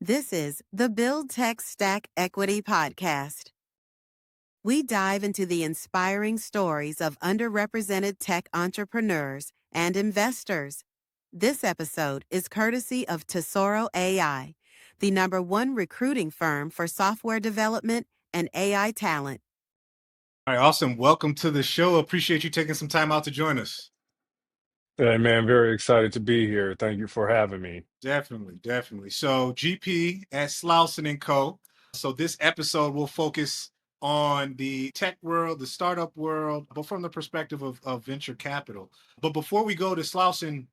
This is the Build Tech Stack Equity Podcast. We dive into the inspiring stories of underrepresented tech entrepreneurs and investors. This episode is courtesy of Tesoro AI, the #1 recruiting firm for software development and AI talent. All right, awesome. Welcome to the show. Appreciate you taking some time out to join us. Hey man, very excited to be here. Thank you for having me. Definitely. So GP at Slauson Co. So this episode will focus on the tech world, the startup world, but from the perspective of venture capital. But before we go to Slauson,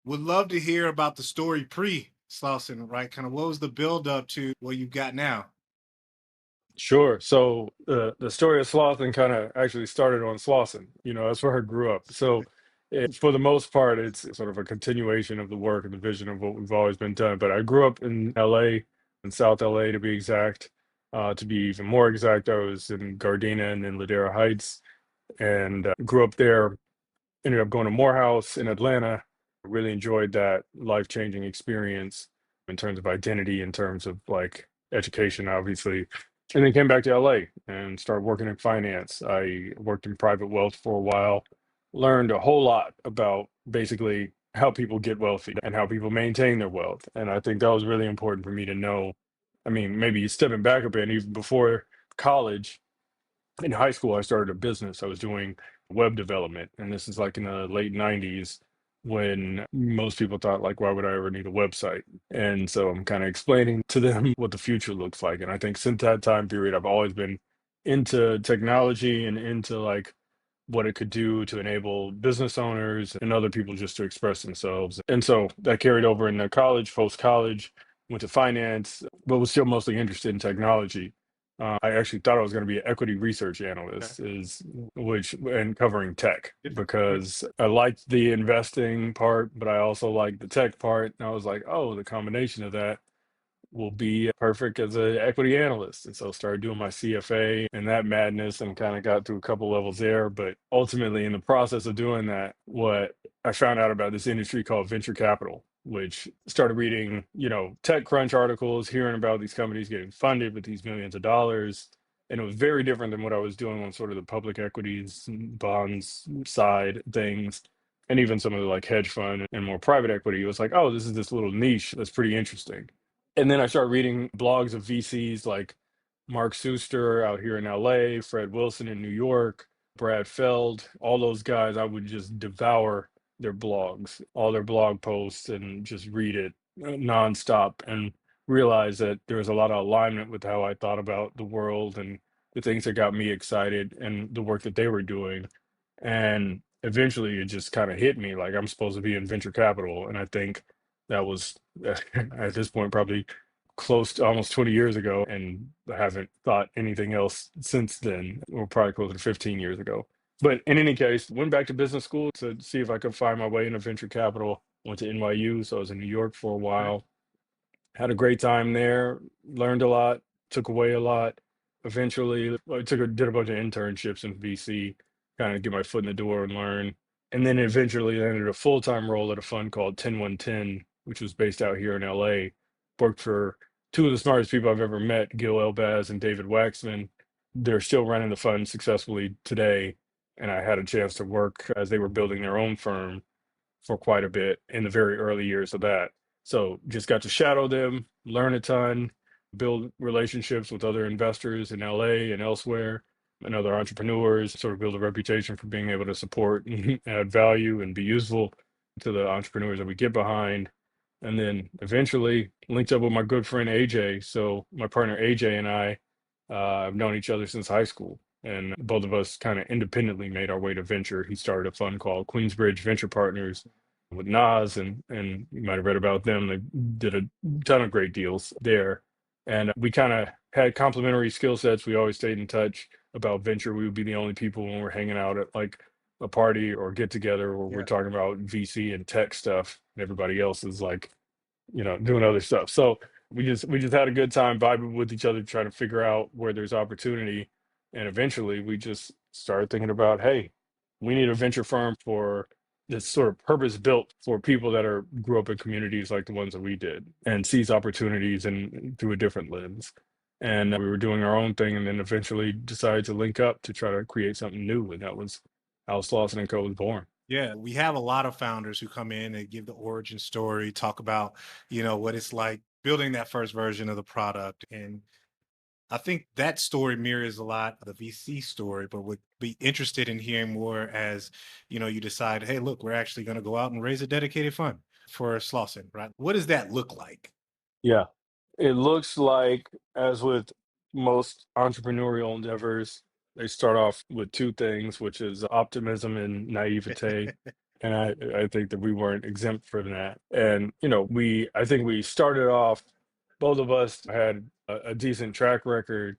would love to hear about the story pre-Slauson, right? Kind of what was the build up to what you've got now? Sure. So the story of Slauson kind of actually started on Slauson. That's where I grew up. So for the most part, it's sort of a continuation of the work and the vision of what we've always been done. But I grew up in LA, in South LA to be exact. To be even more exact, I was in Gardena and in Ladera Heights, and grew up there. Ended up going to Morehouse in Atlanta. Really enjoyed that life-changing experience in terms of identity, in terms of like education, obviously. And then came back to LA and started working in finance. I worked in private wealth for a while, learned a whole lot about basically how people get wealthy and how people maintain their wealth. And I think that was really important for me to know. I mean, maybe stepping back a bit, even before college, in high school, I started a business. I was doing web development, and this is like in the late 90s when most people thought, like, why would I ever need a website? And so I'm kind of explaining to them what the future looks like. And I think since that time period, I've always been into technology and into like what it could do to enable business owners and other people just to express themselves. And so that carried over into college, post college, went to finance, but was still mostly interested in technology. I actually thought I was going to be an equity research analyst, and covering tech, because I liked the investing part, but I also liked the tech part. And I was like, oh, the combination of that will be perfect as an equity analyst. And so started doing my CFA and that madness, and kind of got through a couple levels there. But ultimately, in the process of doing that, what I found out about this industry called venture capital, which started reading, TechCrunch articles, hearing about these companies getting funded with these millions of dollars. And it was very different than what I was doing on sort of the public equities, bonds side things. And even some of the like hedge fund and more private equity. It was like, oh, this is this little niche that's pretty interesting. And then I started reading blogs of VCs like Mark Suster out here in LA, Fred Wilson in New York, Brad Feld, all those guys. I would just devour their blogs, all their blog posts, and just read it nonstop, and realize that there was a lot of alignment with how I thought about the world and the things that got me excited and the work that they were doing. And eventually it just kind of hit me like I'm supposed to be in venture capital. And I think that was at this point probably close to almost 20 years ago, and I haven't thought anything else since then, or probably closer to 15 years ago. But in any case, went back to business school to see if I could find my way into venture capital. Went to NYU, so I was in New York for a while. Had a great time there, learned a lot, took away a lot. Eventually, did a bunch of internships in VC, kind of get my foot in the door and learn. And then eventually landed a full-time role at a fund called 10110, which was based out here in LA. Worked for two of the smartest people I've ever met, Gil Elbaz and David Waxman. They're still running the fund successfully today. And I had a chance to work as they were building their own firm for quite a bit in the very early years of that. So just got to shadow them, learn a ton, build relationships with other investors in LA and elsewhere, and other entrepreneurs, sort of build a reputation for being able to support and add value and be useful to the entrepreneurs that we get behind. And then eventually linked up with my good friend AJ. So my partner AJ and I have known each other since high school. And both of us kind of independently made our way to venture. He started a fund called Queensbridge Venture Partners with Nas, and you might have read about them. They did a ton of great deals there. And we kind of had complementary skill sets. We always stayed in touch about venture. We would be the only people when we're hanging out at like a party or get together where we're talking about VC and tech stuff, and everybody else is like, doing other stuff. So we just had a good time vibing with each other, trying to figure out where there's opportunity. And eventually we just started thinking about, hey, we need a venture firm for that's sort of purpose built for people that are grew up in communities like the ones that we did and sees opportunities and through a different lens. And we were doing our own thing, and then eventually decided to link up to try to create something new, and that was how Slauson Co was born. Yeah, we have a lot of founders who come in and give the origin story, talk about, what it's like building that first version of the product. And I think that story mirrors a lot of the VC story, but would be interested in hearing more as, you decide, hey, look, we're actually going to go out and raise a dedicated fund for Slauson, right? What does that look like? Yeah. It looks like, as with most entrepreneurial endeavors, they start off with two things, which is optimism and naivete. And I think that we weren't exempt from that. And, I think we started off, both of us had a decent track record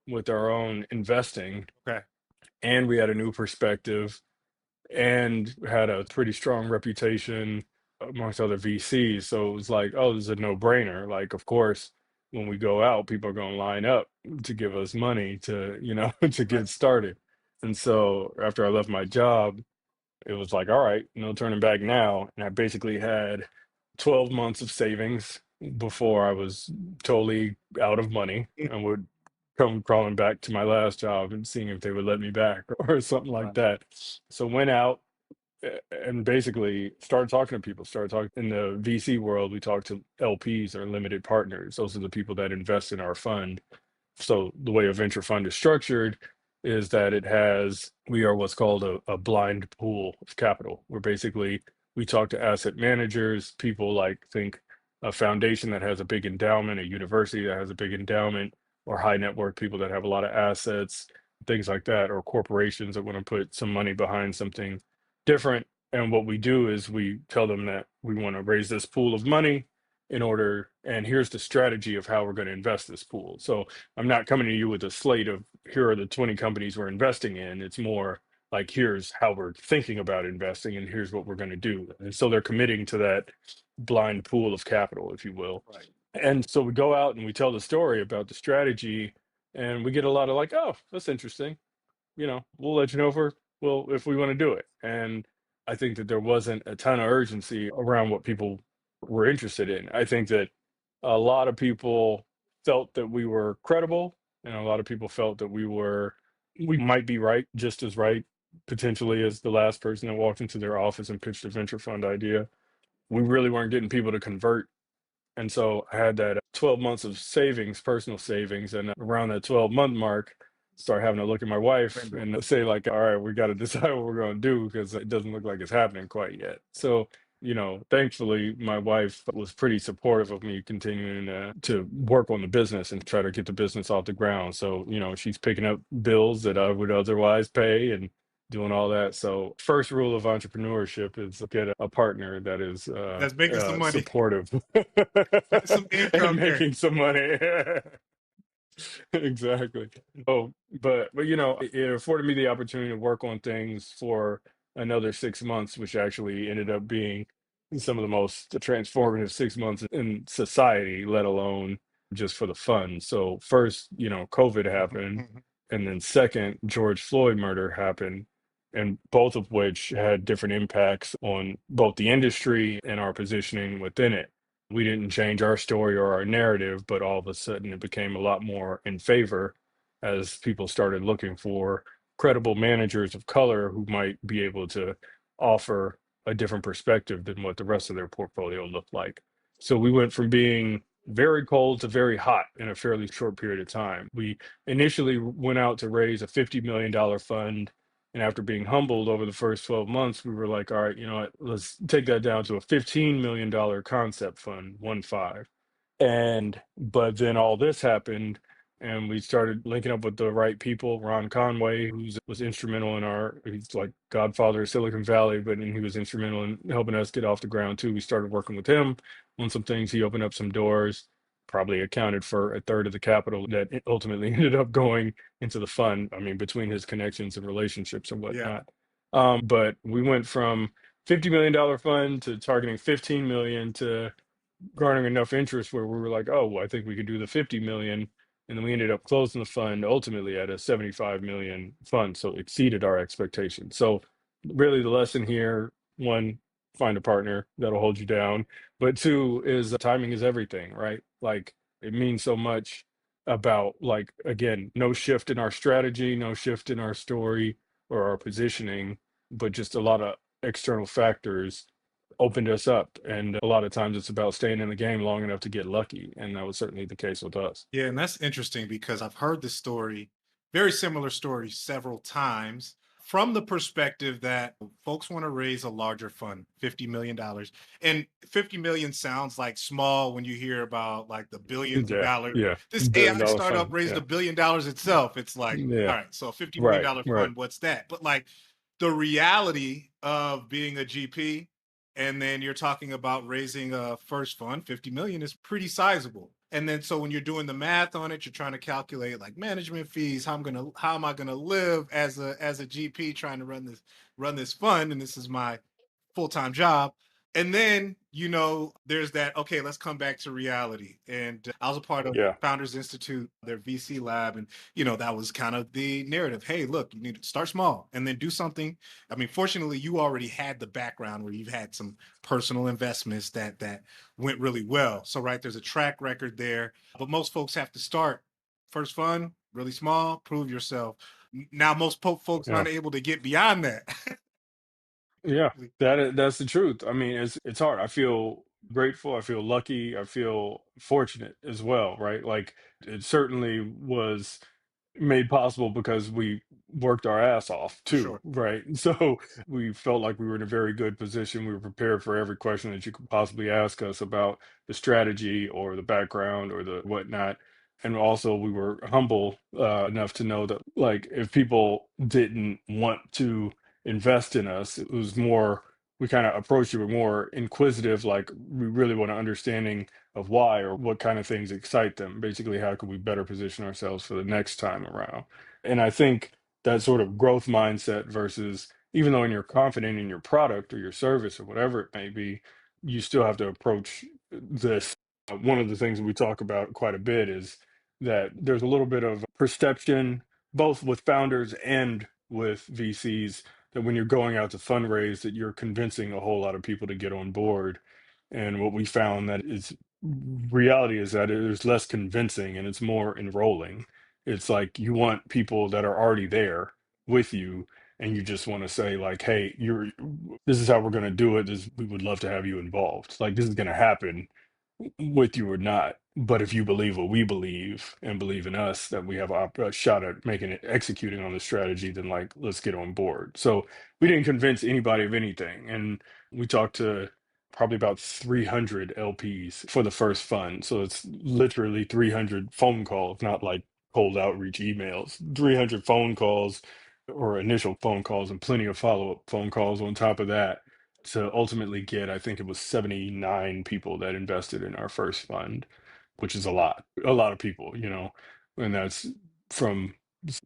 with our own investing, Okay. and we had a new perspective and had a pretty strong reputation amongst other VCs. So it was like, oh, this is a no-brainer. Like, of course, when we go out, people are going to line up to give us money to, to Right. get started. And so after I left my job, it was like, all right, no turning back now. And I basically had 12 months of savings before I was totally out of money and would come crawling back to my last job and seeing if they would let me back or something like Right. that. So went out and basically started talking to people, started talking in the VC world. We talked to LPs or limited partners. Those are the people that invest in our fund. So the way a venture fund is structured is that we are what's called a blind pool of capital, where basically we talk to asset managers, people like think a foundation that has a big endowment, a university that has a big endowment, or high net worth people that have a lot of assets, things like that, or corporations that want to put some money behind something different. And what we do is we tell them that we want to raise this pool of money and here's the strategy of how we're going to invest this pool. So I'm not coming to you with a slate of here are the 20 companies we're investing in. It's more like here's how we're thinking about investing and here's what we're going to do. And so they're committing to that blind pool of capital, if you will. Right. And so we go out and we tell the story about the strategy, and we get a lot of like, oh, that's interesting. We'll let you know if we want to do it. And I think that there wasn't a ton of urgency around what people were interested in. I think that a lot of people felt that we were credible, and a lot of people felt that we might be right, just as right, potentially, as the last person that walked into their office and pitched a venture fund idea. We really weren't getting people to convert, and so I had that 12 months of savings, personal savings. And around that 12-month mark, start having to look at my wife and say, like, all right, we got to decide what we're going to do because it doesn't look like it's happening quite yet. So, thankfully, my wife was pretty supportive of me continuing to work on the business and try to get the business off the ground. So, she's picking up bills that I would otherwise pay and doing all that. So first rule of entrepreneurship is get a partner that is That's making some money, supportive some and income there. making some money. Exactly. Oh, but it afforded me the opportunity to work on things for another 6 months, which actually ended up being some of the most transformative 6 months in society, let alone just for the fun. So first, COVID happened, Mhm. and then second, George Floyd murder happened, and both of which had different impacts on both the industry and our positioning within it. We didn't change our story or our narrative, but all of a sudden it became a lot more in favor as people started looking for credible managers of color who might be able to offer a different perspective than what the rest of their portfolio looked like. So we went from being very cold to very hot in a fairly short period of time. We initially went out to raise a $50 million fund, and after being humbled over the first 12 months, we were like, all right, you know what, let's take that down to a $15 million concept fund, 1 5. But then all this happened, and we started linking up with the right people. Ron Conway, who was instrumental he's like godfather of Silicon Valley, but he was instrumental in helping us get off the ground too. We started working with him on some things. He opened up some doors, probably accounted for a third of the capital that ultimately ended up going into the fund. I mean, between his connections and relationships and Yeah. whatnot. But we went from $50 million fund to targeting 15 million to garnering enough interest where we were like, oh, well, I think we could do the 50 million. And then we ended up closing the fund ultimately at a 75 million fund. So exceeded our expectations. So really the lesson here, one, find a partner that'll hold you down, but two is timing is everything, right? Like it means so much about, like, again, no shift in our strategy, no shift in our story or our positioning, but just a lot of external factors opened us up. And a lot of times it's about staying in the game long enough to get lucky. And that was certainly the case with us. Yeah, and that's interesting because I've heard this story, very similar story, several times from the perspective that folks want to raise a larger fund, $50 million. And 50 million sounds like small when you hear about like the billions of Yeah. dollars. Yeah. This Billion AI dollar startup fund. raised Yeah. $1 billion itself. It's like, Yeah. all right, so a $50 million Right. dollar Right. fund, what's that? But like the reality of being a GP, and then you're talking about raising a first fund, 50 million is pretty sizable. And then so when you're doing the math on it, you're trying to calculate like management fees, how am I gonna live as a GP trying to run this fund, and this is my full-time job. And then, there's that, okay, let's come back to reality. And I was a part of Yeah. Founders Institute, their VC lab. And, that was kind of the narrative. Hey, look, you need to start small and then do something. I mean, fortunately, you already had the background where you've had some personal investments that went really well. So, right, there's a track record there. But most folks have to start first fund, really small, prove yourself. Now, most folks Yeah. aren't able to get beyond that. Yeah, that's the truth. I mean, it's hard. I feel grateful. I feel lucky. I feel fortunate as well, right? Like it certainly was made possible because we worked our ass off For too, sure. right? So we felt like we were in a very good position. We were prepared for every question that you could possibly ask us about the strategy or the background or the whatnot. And also, we were humble enough to know that, like, if people didn't want to invest in us, it was more, we kind of approached it with more inquisitive, like, we really want an understanding of why or what kind of things excite them. Basically, how could we better position ourselves for the next time around? And I think that sort of growth mindset versus, even though you're confident in your product or your service or whatever it may be, you still have to approach this. One of the things we talk about quite a bit is that there's a little bit of perception, both with founders and with VCs, that when you're going out to fundraise, that you're convincing a whole lot of people to get on board. And what we found that is reality is that there's less convincing and it's more enrolling. It's like you want people that are already there with you, and you just want to say like, hey, this is how we're going to do it. We would love to have you involved. Like this is going to happen with you or not. But if you believe what we believe and believe in us that we have a shot at making it, executing on the strategy, then like let's get on board. So we didn't convince anybody of anything, and we talked to probably about 300 LPs for the first fund. So it's literally 300 phone calls, not like cold outreach emails. 300 phone calls or initial phone calls and plenty of follow-up phone calls on top of that to ultimately get, I think it was 79 people that invested in our first fund, which is a lot of people, and that's from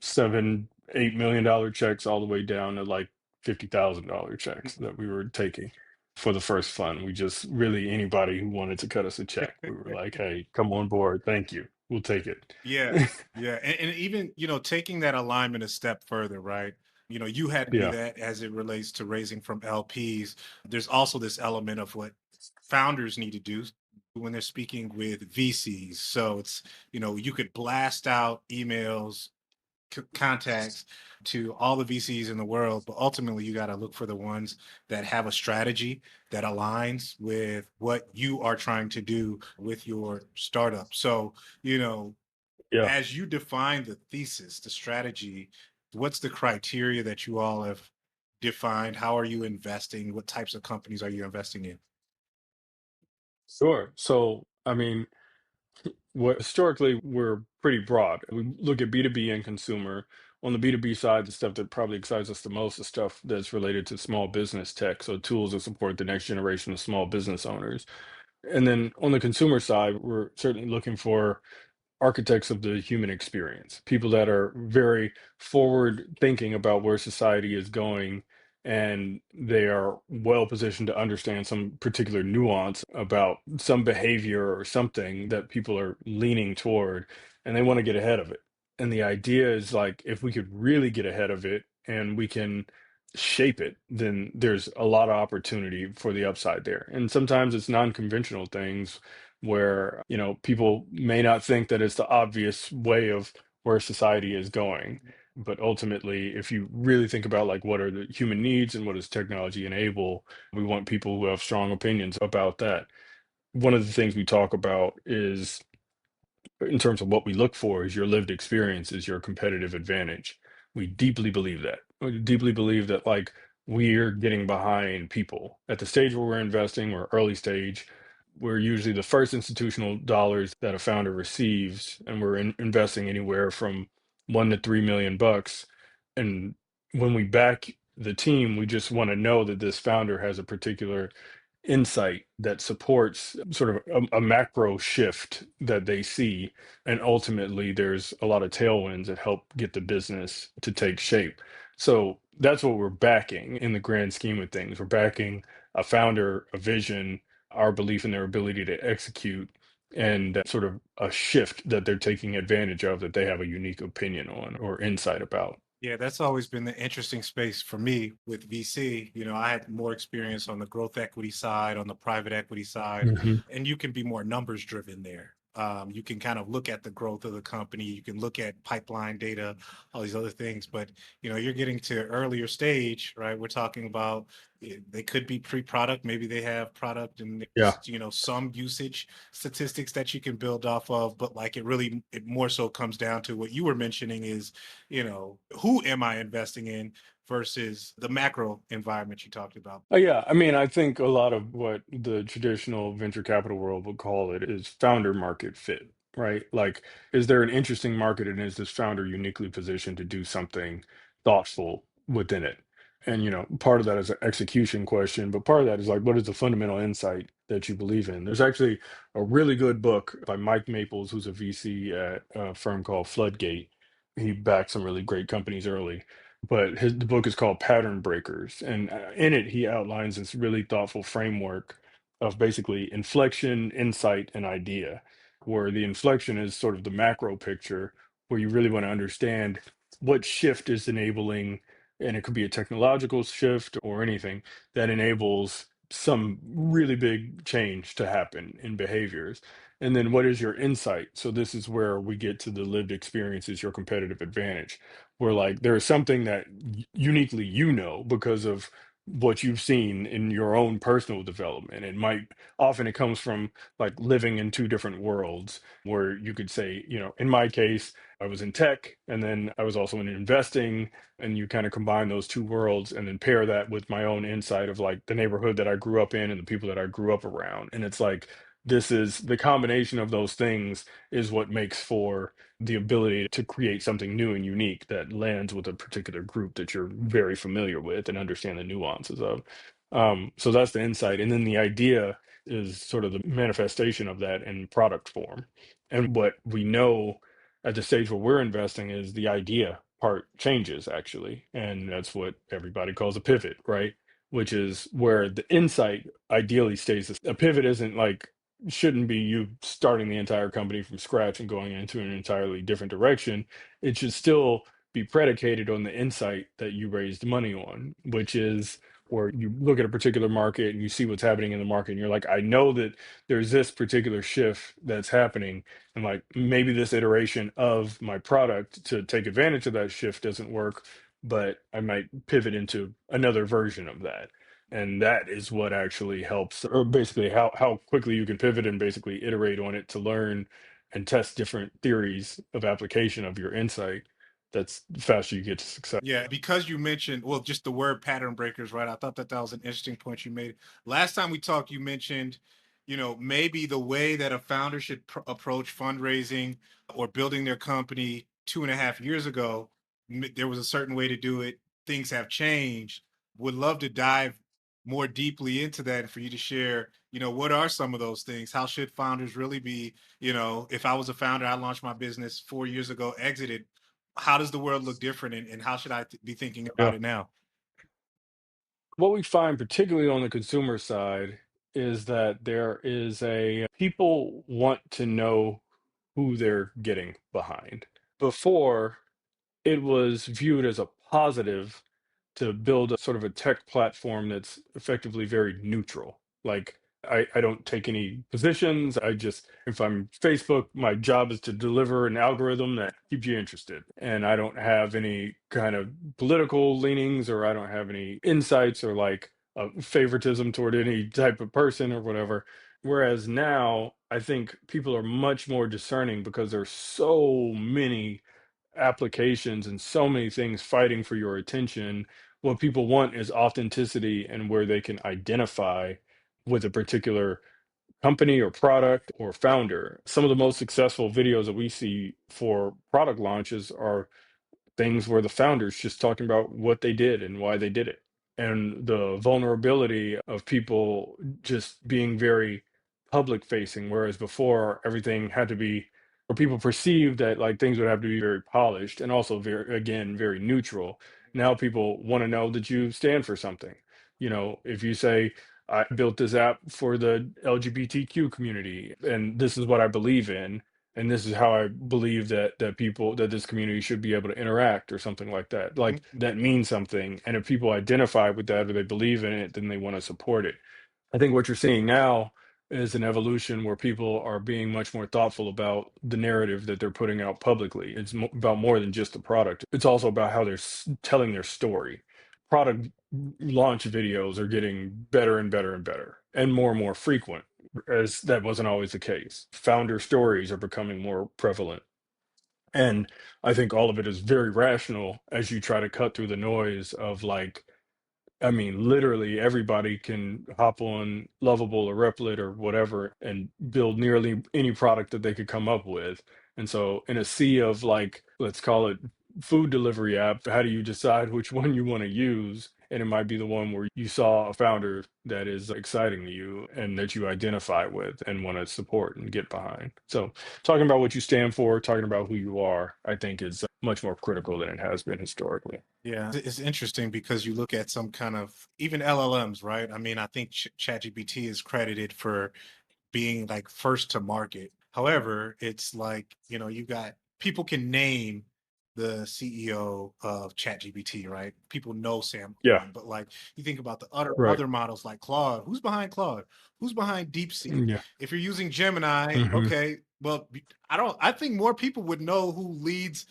7, $8 million checks all the way down to like $50,000 checks that we were taking for the first fund. We just really, anybody who wanted to cut us a check, we were like, hey, come on board. Thank you. We'll take it. Yeah, yeah, and even taking that alignment a step further, right? You had to do Yeah. that as it relates to raising from LPs. There's also this element of what founders need to do when they're speaking with VCs. So it's you could blast out emails, contacts to all the VCs in the world, but ultimately you got to look for the ones that have a strategy that aligns with what you are trying to do with your startup. So, Yeah. as you define the thesis, the strategy, what's the criteria that you all have defined? How are you investing? What types of companies are you investing in? Sure. So, I mean, what historically we're pretty broad. We look at B2B and consumer. On the B2B side, the stuff that probably excites us the most is stuff that's related to small business tech, so tools that support the next generation of small business owners. And then on the consumer side, we're certainly looking for architects of the human experience, people that are very forward thinking about where society is going, and they are well positioned to understand some particular nuance about some behavior or something that people are leaning toward, and they want to get ahead of it. And the idea is like, if we could really get ahead of it and we can shape it, then there's a lot of opportunity for the upside there. And sometimes it's non-conventional things where, people may not think that it's the obvious way of where society is going. But ultimately, if you really think about like what are the human needs and what does technology enable, we want people who have strong opinions about that. One of the things we talk about is in terms of what we look for is your lived experience is your competitive advantage. We deeply believe that. We deeply believe that like we're getting behind people at the stage where we're investing, we're early stage. We're usually the first institutional dollars that a founder receives, and we're investing anywhere from 1 to 3 million bucks. And when we back the team, we just want to know that this founder has a particular insight that supports sort of a macro shift that they see. And ultimately, there's a lot of tailwinds that help get the business to take shape. So that's what we're backing in the grand scheme of things. We're backing a founder, a vision, our belief in their ability to execute, and sort of a shift that they're taking advantage of that they have a unique opinion on or insight about. Yeah, that's always been the interesting space for me with VC. I had more experience on the growth equity side, on the private equity side, Mhm. and you can be more numbers driven there. You can kind of look at the growth of the company, you can look at pipeline data, all these other things. But you're getting to earlier stage, right? We're talking about they could be pre-product, maybe they have product, and Yeah. some usage statistics that you can build off of. But like it more so comes down to what you were mentioning is who am I investing in versus the macro environment you talked about. Yeah. I mean, I think a lot of what the traditional venture capital world would call it is founder market fit, right? Like, is there an interesting market and is this founder uniquely positioned to do something thoughtful within it? And, part of that is an execution question, but part of that is like, what is the fundamental insight that you believe in? There's actually a really good book by Mike Maples, who's a VC at a firm called Floodgate. He backed some really great companies early, but the book is called Pattern Breakers, and in it he outlines this really thoughtful framework of basically inflection, insight, and idea, where the inflection is sort of the macro picture, where you really want to understand what shift is enabling, and it could be a technological shift or anything that enables some really big change to happen in behaviors. And then what is your insight? So this is where we get to the lived experiences, your competitive advantage, where like there is something that uniquely because of what you've seen in your own personal development. It comes from like living in two different worlds where you could say, in my case, I was in tech and then I was also in investing, and you kind of combine those two worlds and then pair that with my own insight of like the neighborhood that I grew up in and the people that I grew up around. And it's like this is the combination of those things is what makes for the ability to create something new and unique that lands with a particular group that you're very familiar with and understand the nuances of. So that's the insight. And then the idea is sort of the manifestation of that in product form. And what we know at the stage where we're investing is the idea part changes actually. And that's what everybody calls a pivot, right? Which is where the insight ideally stays. A pivot isn't like shouldn't be you starting the entire company from scratch and going into an entirely different direction. It should still be predicated on the insight that you raised money on, which is where you look at a particular market and you see what's happening in the market and you're like, I know that there's this particular shift that's happening, and like maybe this iteration of my product to take advantage of that shift doesn't work, but I might pivot into another version of that. And that is what actually helps, or basically how quickly you can pivot and basically iterate on it to learn and test different theories of application of your insight. That's the faster you get to success. Yeah, because you mentioned, well, just the word pattern breakers, right? I thought that was an interesting point you made. Last time we talked, you mentioned, maybe the way that a founder should approach fundraising or building their company 2.5 years ago, there was a certain way to do it. Things have changed. Would love to dive more deeply into that and for you to share, what are some of those things? How should founders really be, if I was a founder, I launched my business 4 years ago, exited, how does the world look different, and how should I be thinking about Yeah. it now? What we find, particularly on the consumer side, is that there is a people want to know who they're getting behind. Before, it was viewed as a positive to build a sort of a tech platform that's effectively very neutral. Like I don't take any positions. I just, if I'm Facebook, my job is to deliver an algorithm that keeps you interested. And I don't have any kind of political leanings, or I don't have any insights or like favoritism toward any type of person or whatever. Whereas now, I think people are much more discerning because there's so many applications and so many things fighting for your attention. What people want is authenticity and where they can identify with a particular company or product or founder. Some of the most successful videos that we see for product launches are things where the founders just talking about what they did and why they did it, and the vulnerability of people just being very public facing, whereas before everything had to be, or people perceived that like things would have to be very polished and also very, again, very neutral. Now people want to know that you stand for something. If you say, I built this app for the LGBTQ community and this is what I believe in, and this is how I believe that people, that this community should be able to interact or something like that. Like that means something. And if people identify with that or they believe in it, then they want to support it. I think what you're seeing now is an evolution where people are being much more thoughtful about the narrative that they're putting out publicly. It's about more than just the product. It's also about how they're telling their story. Product launch videos are getting better and better and more frequent, as that wasn't always the case. Founder stories are becoming more prevalent. And I think all of it is very rational as you try to cut through the noise of like, I mean, literally everybody can hop on Lovable or Replit or whatever and build nearly any product that they could come up with. And so, in a sea of like, let's call it food delivery app, how do you decide which one you want to use? And it might be the one where you saw a founder that is exciting to you and that you identify with and want to support and get behind. So, talking about what you stand for, talking about who you are, I think is much more critical than it has been historically. Yeah, it's interesting because you look at some kind of even LLMs, right? I mean, I think ChatGPT is credited for being like first to market. However, it's like, you got people can name the CEO of ChatGPT, right? People know Sam Yeah, Altman, but like you think about the other right. other models like Claude. Who's behind Claude? Who's behind DeepSeek? Yeah. If you're using Gemini, Hmm. okay, well, I think more people would know who leads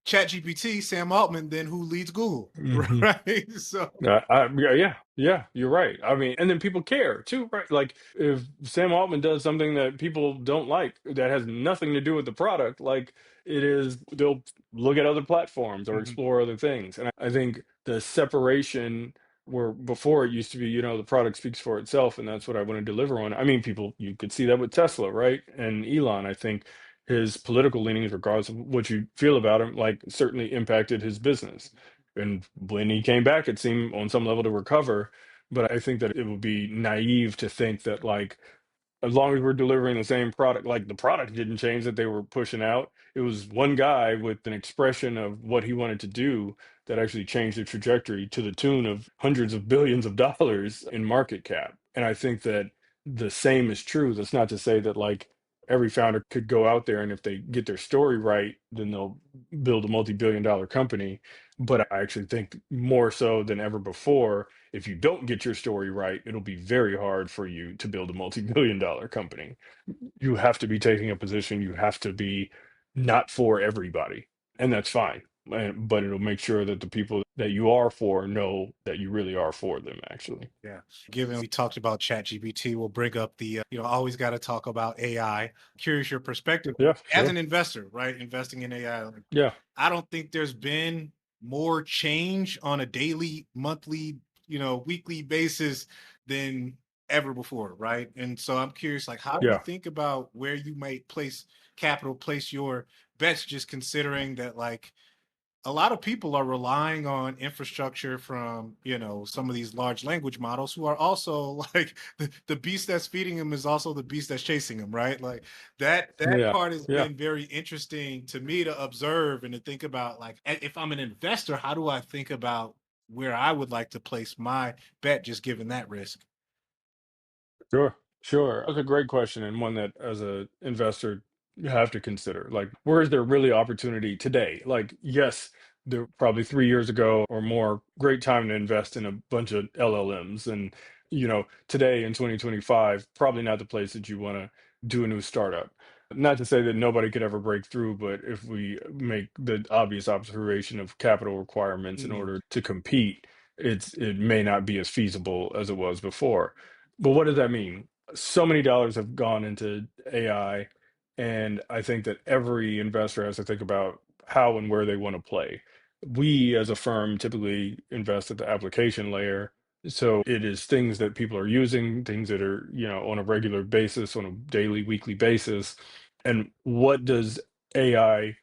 ChatGPT, Sam Altman, than who leads Google, Hmm. right? So Yeah, you're right. I mean, and then people care too, right? Like if Sam Altman does something that people don't like that has nothing to do with the product, like it is, they'll look at other platforms or mhm. explore other things. And I think the separation where before it used to be, the product speaks for itself, and that's what I want to deliver on. I mean, people, you could see that with Tesla, right? And Elon, I think his political leanings, regardless of what you feel about him, like certainly impacted his business. And when he came back, it seemed on some level to recover. But I think that it would be naive to think that, like, as long as we're delivering the same product, like the product didn't change that they were pushing out. It was one guy with an expression of what he wanted to do that actually changed the trajectory to the tune of hundreds of billions of dollars in market cap. And I think that the same is true. That's not to say that like every founder could go out there and if they get their story right, then they'll build a multi-billion dollar company. But I actually think more so than ever before, if you don't get your story right, it'll be very hard for you to build a multi-billion dollar company. You have to be taking a position, you have to be not for everybody, and that's fine. But it'll make sure that the people that you are for know that you really are for them, actually. Yeah. Given we talked about ChatGPT, we'll bring up the, always got to talk about AI. Curious your perspective Yeah, as sure. an investor, right? Investing in AI. Like, Yeah, I don't think there's been more change on a daily, monthly, weekly basis than ever before, right? And so I'm curious, like, how do you yeah, think about where you might place capital, place your bets, just considering that, like, a lot of people are relying on infrastructure from some of these large language models who are also like the beast that's feeding them is also the beast that's chasing them, right? Like that yeah, part has yeah. been very interesting to me to observe and to think about, like, if I'm an investor, how do I think about where I would like to place my bet, just given that risk? Sure, sure. That's a great question, and one that as a investor you have to consider. Like, where is there really opportunity today? Like, yes, there probably 3 years ago or more, great time to invest in a bunch of LLMs. And, today in 2025, probably not the place that you want to do a new startup. Not to say that nobody could ever break through, but if we make the obvious observation of capital requirements in Mm, order to compete, it may not be as feasible as it was before. But what does that mean? So many dollars have gone into AI, and I think that every investor has to think about how and where they want to play. We as a firm typically invest at the application layer. So it is things that people are using, things that are, on a regular basis, on a daily, weekly basis. And what does AI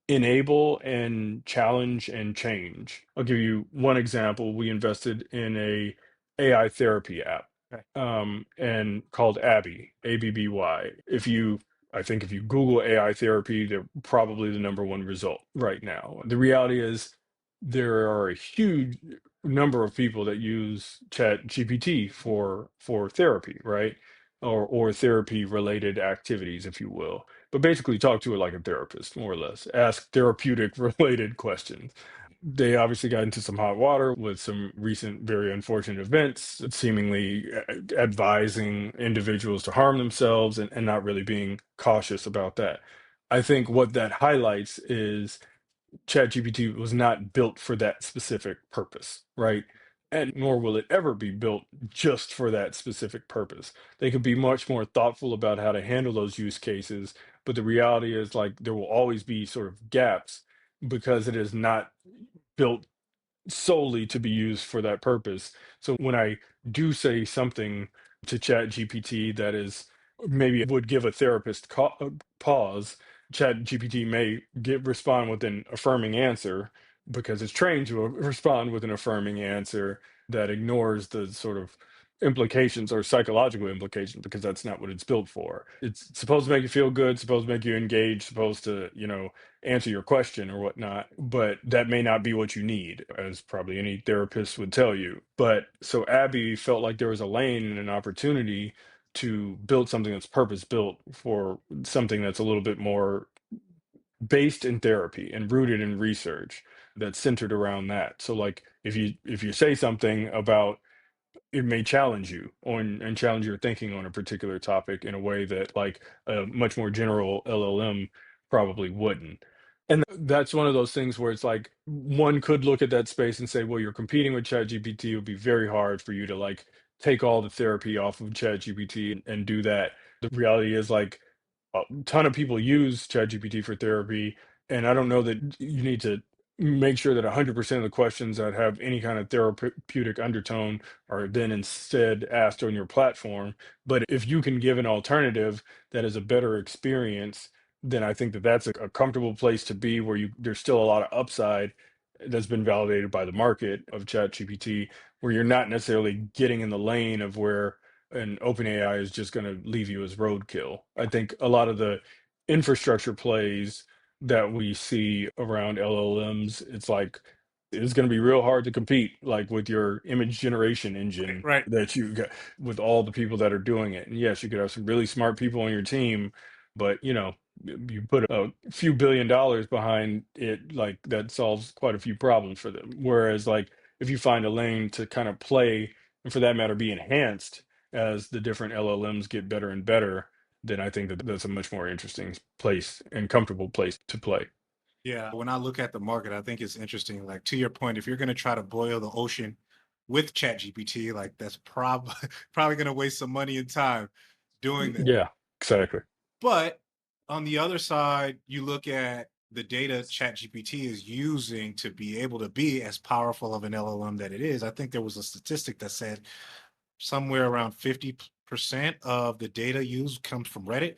enable and challenge and change? I'll give you one example. We invested in a AI therapy app, okay. and called Abby, ABBY. I think if you Google AI therapy, they're probably the number one result right now. The reality is there are a huge number of people that use Chat GPT for therapy, right? Or therapy related activities, if you will. But basically talk to it like a therapist, more or less. Ask therapeutic related questions. They obviously got into some hot water with some recent very unfortunate events, seemingly advising individuals to harm themselves, and not really being cautious about that. I think what that highlights is ChatGPT was not built for that specific purpose, right? And nor will it ever be built just for that specific purpose. They could be much more thoughtful about how to handle those use cases, but the reality is like there will always be sort of gaps because it is not built solely to be used for that purpose. So when I do say something to Chat GPT that is maybe would give a therapist pause, Chat GPT may respond with an affirming answer because it's trained to respond with an affirming answer that ignores the sort of implications or psychological implications, because that's not what it's built for. It's supposed to make you feel good, supposed to make you engage, supposed to, answer your question or whatnot, but that may not be what you need, as probably any therapist would tell you. But so Abby felt like there was a lane and an opportunity to build something that's purpose built for something that's a little bit more based in therapy and rooted in research, that's centered around that. So like if you say something about, it may challenge you on and challenge your thinking on a particular topic in a way that like a much more general LLM probably wouldn't. And that's one of those things where it's like one could look at that space and say, well, you're competing with ChatGPT. It would be very hard for you to like take all the therapy off of ChatGPT and do that. The reality is like a ton of people use ChatGPT for therapy, and I don't know that you need to make sure that 100% of the questions that have any kind of therapeutic undertone are then instead asked on your platform. But if you can give an alternative that is a better experience, then I think that that's a comfortable place to be, where there's still a lot of upside that's been validated by the market of ChatGPT, where you're not necessarily getting in the lane of where an OpenAI is just going to leave you as roadkill. I think a lot of the infrastructure plays that we see around LLMs, it's like it's going to be real hard to compete like with your image generation engine Right. that you got with all the people that are doing it. And yes, you could have some really smart people on your team, but you put a few $1 billion behind it, like that solves quite a few problems for them. Whereas like if you find a lane to kind of play, and for that matter be enhanced as the different LLMs get better and better, then I think that that's a much more interesting place and comfortable place to play. Yeah. When I look at the market, I think it's interesting. Like to your point, if you're going to try to boil the ocean with ChatGPT, like that's probably going to waste some money and time doing that. Yeah, exactly. But on the other side, you look at the data ChatGPT is using to be able to be as powerful of an LLM that it is. I think there was a statistic that said somewhere around 50% of the data used comes from Reddit.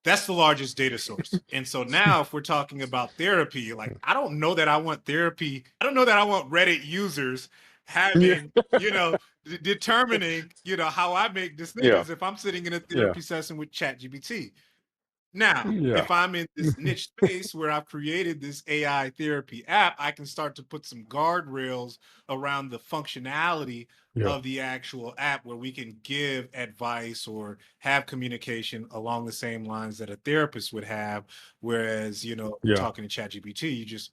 That's the largest data source. And so now if we're talking about therapy, like I don't know that I want therapy. I don't know that I want Reddit users Yeah, having, determining, how I make yeah, decisions if I'm sitting in a yeah. therapy session with ChatGPT. Now, Yeah. if I'm in this niche space where I've created this AI therapy app, I can start to put some guardrails around the functionality Yeah. of the actual app where we can give advice or have communication along the same lines that a therapist would have. Whereas, Yeah. talking to ChatGPT, you just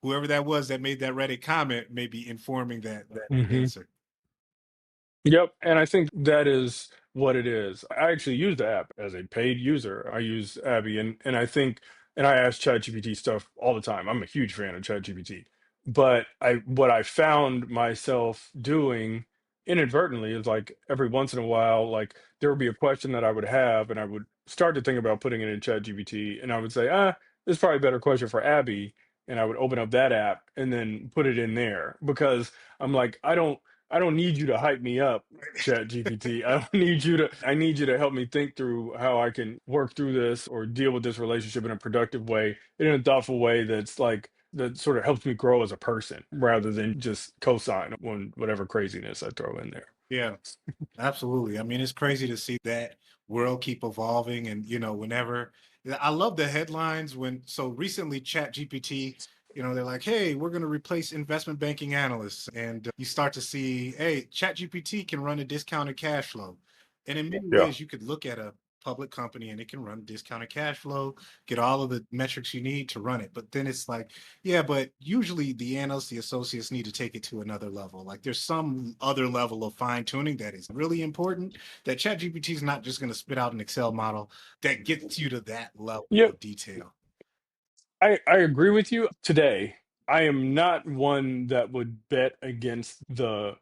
whoever that was that made that Reddit comment may be informing that Hmm. answer. Yep. And I think that is what it is. I actually use the app as a paid user. I use Abby, and I think, and I ask ChatGPT stuff all the time. I'm a huge fan of ChatGPT. But what I found myself doing inadvertently is like every once in a while, like there would be a question that I would have, and I would start to think about putting it in ChatGPT, and I would say, this is probably a better question for Abby. And I would open up that app and then put it in there because I'm like, I don't need you to hype me up, Chat GPT. I don't need you to, I need you to help me think through how I can work through this or deal with this relationship in a productive way, in a thoughtful way that's like, that sort of helps me grow as a person rather than just cosign on whatever craziness I throw in there. Yeah. Absolutely. I mean, it's crazy to see that world keep evolving. And, whenever I love the headlines so recently Chat GPT, they're like, hey, we're going to replace investment banking analysts. And you start to see, hey, Chat GPT can run a discounted cash flow. And in many Yeah. ways, you could look at a public company and it can run discounted cash flow, get all of the metrics you need to run it. But then it's like, yeah, but usually the analysts, the associates need to take it to another level. Like there's some other level of fine tuning that is really important that ChatGPT is not just going to spit out an Excel model that gets you to that level Yep. of detail. I agree with you. Today, I am not one that would bet against the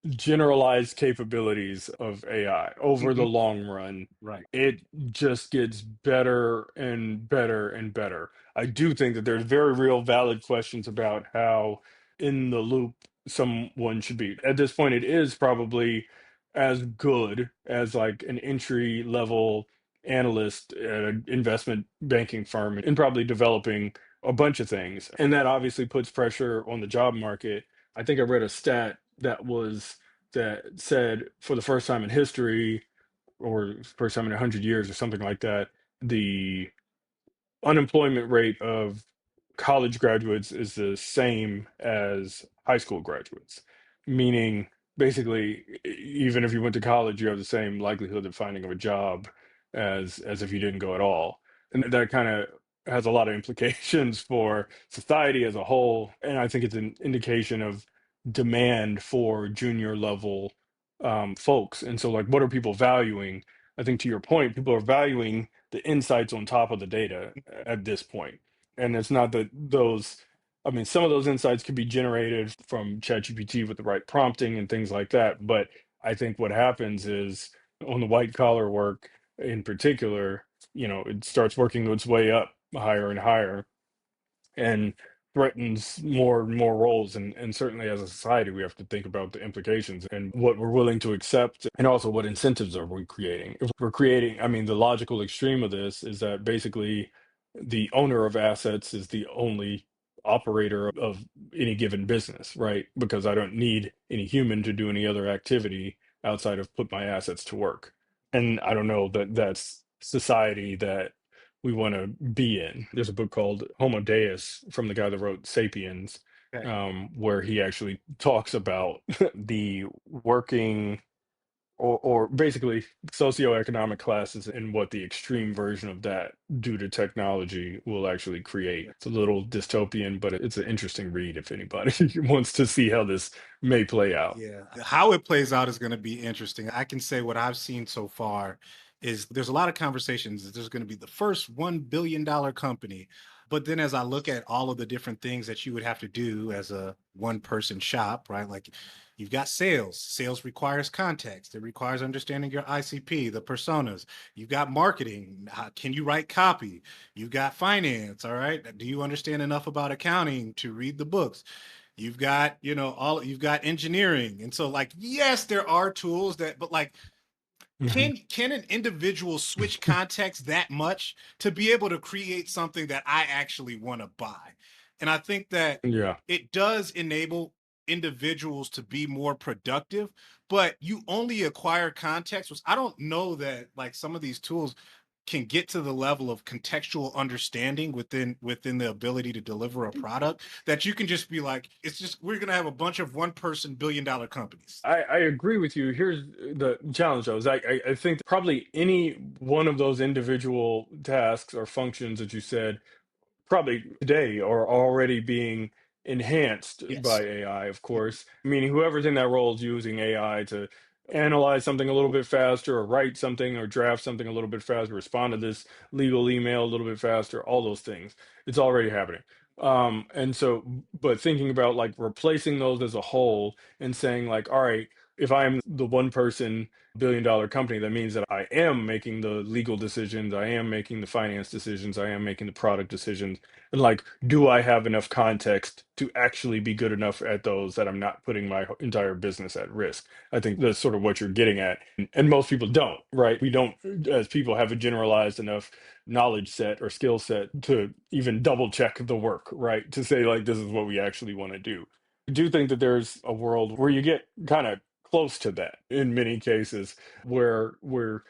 generalized capabilities of AI over the Mhm. long run. Right. It just gets better and better and better. I do think that there's very real valid questions about how in the loop someone should be. At this point, it is probably as good as like an entry level analyst at an investment banking firm and probably developing a bunch of things. And that obviously puts pressure on the job market. I think I read a stat that said for the first time in history or first time in 100 years or something like that, the unemployment rate of college graduates is the same as high school graduates, meaning basically even if you went to college, you have the same likelihood of finding a job as if you didn't go at all. And that kind of has a lot of implications for society as a whole. And I think it's an indication of demand for junior level folks. And so, like, what are people valuing? I think to your point, people are valuing the insights on top of the data at this point. And it's not that those, I mean, some of those insights could be generated from ChatGPT with the right prompting and things like that. But I think what happens is on the white collar work in particular, it starts working its way up higher and higher and threatens more and more roles. And certainly as a society, we have to think about the implications and what we're willing to accept, and also what incentives are we creating. If we're creating, I mean, the logical extreme of this is that basically the owner of assets is the only operator of any given business, right? Because I don't need any human to do any other activity outside of put my assets to work. And I don't know that that's society that we want to be in. There's a book called Homo Deus from the guy that wrote Sapiens, Okay. where he actually talks about the working or basically socioeconomic classes and what the extreme version of that due to technology will actually create. It's a little dystopian, but it's an interesting read if anybody wants to see how this may play out. Yeah. How it plays out is going to be interesting. I can say what I've seen so far is there's a lot of conversations that there's going to be the first $1 billion company. But then as I look at all of the different things that you would have to do as a one person shop, right? Like you've got sales. Sales requires context. It requires understanding your ICP, the personas. You've got marketing. Can you write copy? You've got finance. All right. Do you understand enough about accounting to read the books? You've got, you've got engineering. And so like, yes, there are tools but like, Mhm. can an individual switch context that much to be able to create something that I actually want to buy? And I think that Yeah. it does enable individuals to be more productive, but you only acquire context, which I don't know that like some of these tools can get to the level of contextual understanding within the ability to deliver a product that you can just be like, it's just, we're going to have a bunch of one person billion-dollar companies. I agree with you. Here's the challenge, though, is I think probably any one of those individual tasks or functions that you said probably today are already being enhanced by Yes. AI, of course. Meaning whoever's in that role is using AI to analyze something a little bit faster, or write something, or draft something a little bit faster, respond to this legal email a little bit faster, all those things. It's already happening. And so, but thinking about like replacing those as a whole and saying, like, all right, if I'm the one person billion-dollar company, that means that I am making the legal decisions, I am making the finance decisions, I am making the product decisions. And like, do I have enough context to actually be good enough at those that I'm not putting my entire business at risk? I think that's sort of what you're getting at. And most people don't, right? We don't, as people, have a generalized enough knowledge set or skill set to even double check the work, right? To say, like, this is what we actually want to do. I do think that there's a world where you get kind of close to that in many cases, where we're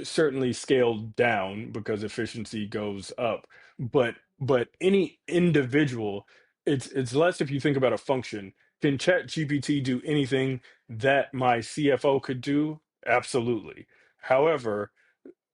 certainly scaled down because efficiency goes up. But any individual, it's less. If you think about a function, can chat gpt do anything that my CFO could do? Absolutely. However,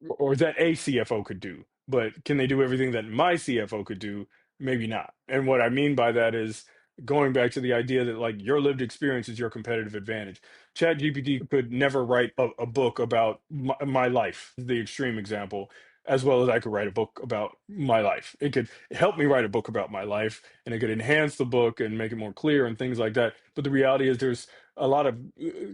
or that a CFO could do. But can they do everything that my CFO could do? Maybe not. And what I mean by that is going back to the idea that like your lived experience is your competitive advantage. ChatGPT could never write a book about my life, the extreme example, as well as I could write a book about my life. It could help me write a book about my life, and it could enhance the book and make it more clear and things like that. But the reality is there's a lot of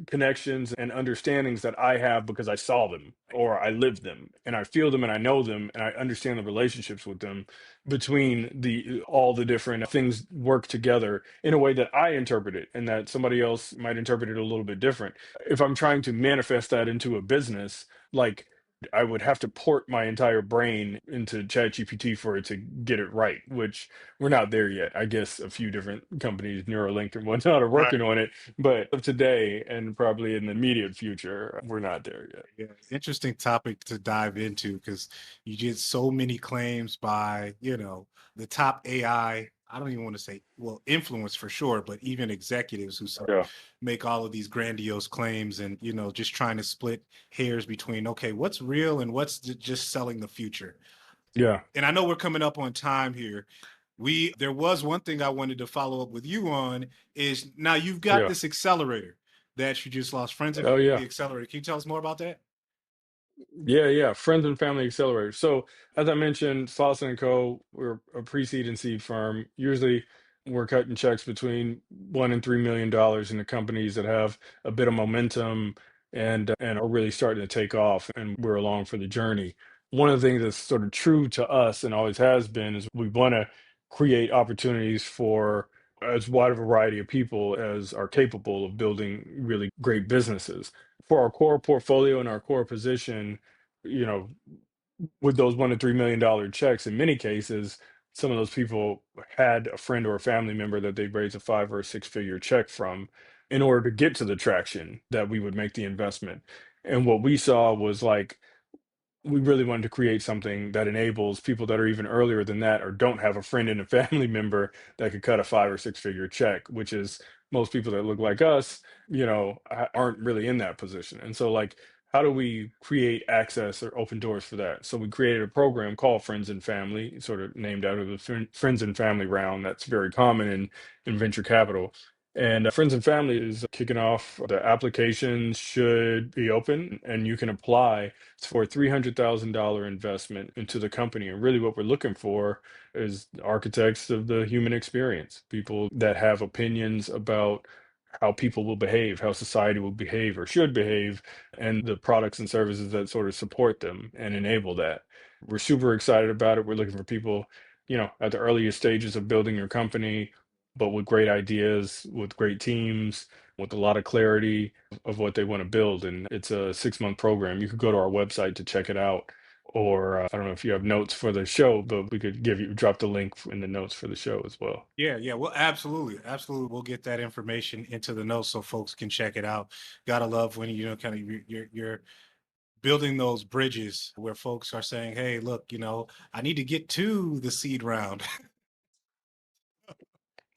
connections and understandings that I have because I saw them or I lived them and I feel them and I know them and I understand the relationships with them between the all the different things work together in a way that I interpret it and that somebody else might interpret it a little bit different. If I'm trying to manifest that into a business, like I would have to port my entire brain into ChatGPT for it to get it right, which we're not there yet. I guess a few different companies, Neuralink and whatnot, are Right. working on it, but of today and probably in the immediate future, we're not there yet. Yeah, interesting topic to dive into because you get so many claims by, the top AI. I don't even want to say, well, influence for sure, but even executives who sort of Yeah, make all of these grandiose claims and, just trying to split hairs between, okay, what's real and what's just selling the future. yeah, And I know we're coming up on time here. There was one thing I wanted to follow up with you on is now you've got yeah. this accelerator that you just lost friends and Oh yeah. the accelerator. Can you tell us more about that? Yeah, yeah. Friends and Family Accelerator. So, as I mentioned, Slauson Co, we're a pre-seed and seed firm. Usually, we're cutting checks between $1 and $3 million into companies that have a bit of momentum and are really starting to take off, and we're along for the journey. One of the things that's sort of true to us and always has been is we want to create opportunities for as wide a variety of people as are capable of building really great businesses for our core portfolio and our core position, you know, with those $1 to $3 million checks, in many cases, some of those people had a friend or a family member that they raised a 5 or 6 figure check from in order to get to the traction that we would make the investment. And what we saw was like we really wanted to create something that enables people that are even earlier than that or don't have a friend and a family member that could cut a 5 or 6 figure check, which is most people that look like us, aren't really in that position. And so, like, how do we create access or open doors for that? So we created a program called Friends and Family, sort of named out of the Friends and Family round that's very common in venture capital. And Friends and Family is kicking off. The application should be open and you can apply for a $300,000 investment into the company. And really, what we're looking for is architects of the human experience, people that have opinions about how people will behave, how society will behave or should behave, and the products and services that sort of support them and enable that. We're super excited about it. We're looking for people, at the earliest stages of building your company, but with great ideas, with great teams, with a lot of clarity of what they want to build. And it's a 6 month program. You could go to our website to check it out. Or I don't know if you have notes for the show, but we could drop the link in the notes for the show as well. Yeah, yeah. Well, absolutely. Absolutely. We'll get that information into the notes so folks can check it out. Gotta love when, kind of you're building those bridges where folks are saying, hey, look, I need to get to the seed round.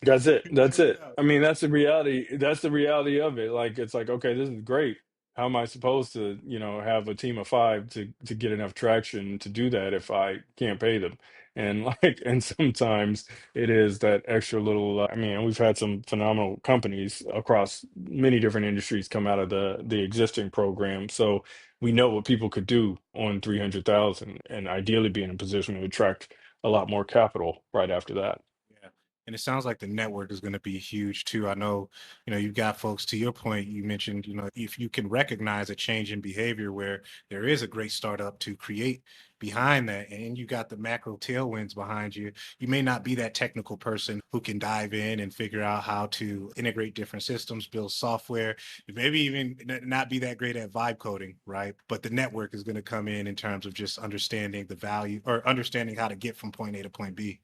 That's it. That's Figure it it. out. I mean, that's the reality. That's the reality of it. Like, it's like, okay, this is great. How am I supposed to, have a team of five to get enough traction to do that if I can't pay them? And like, and sometimes it is that extra little. I mean, we've had some phenomenal companies across many different industries come out of the existing program, so we know what people could do on 300,000, and ideally be in a position to attract a lot more capital right after that. Yeah. And it sounds like the network is going to be huge too. I know, you've got folks, to your point, you mentioned, if you can recognize a change in behavior where there is a great startup to create behind that, and you got the macro tailwinds behind you, you may not be that technical person who can dive in and figure out how to integrate different systems, build software, maybe even not be that great at vibe coding, right? But the network is going to come in terms of just understanding the value or understanding how to get from point A to point B.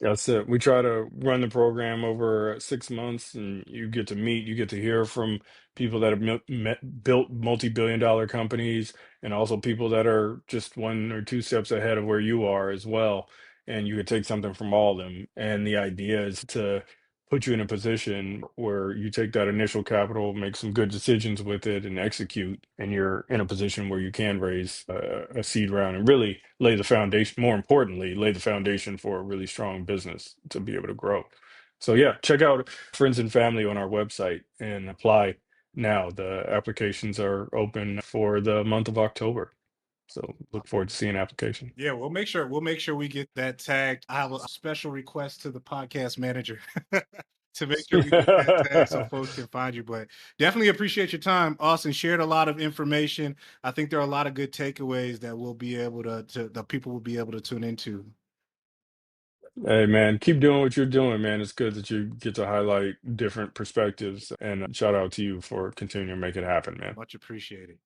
That's it. We try to run the program over 6 months, and you get to hear from people that have built multi-billion-dollar companies, and also people that are just one or two steps ahead of where you are as well. And you could take something from all of them. And the idea is to put you in a position where you take that initial capital, make some good decisions with it, and execute. And you're in a position where you can raise a seed round and really lay the foundation. More importantly, lay the foundation for a really strong business to be able to grow. So yeah, check out Friends and Family on our website and apply now. The applications are open for the month of October. So look forward to seeing application. Yeah, we'll make sure we get that tagged. I have a special request to the podcast manager to make sure we get that tag so folks can find you. But definitely appreciate your time. Austin shared a lot of information. I think there are a lot of good takeaways that we'll be able to the people will be able to tune into. Hey man, keep doing what you're doing, man. It's good that you get to highlight different perspectives, and shout out to you for continuing to make it happen, man. Much appreciated.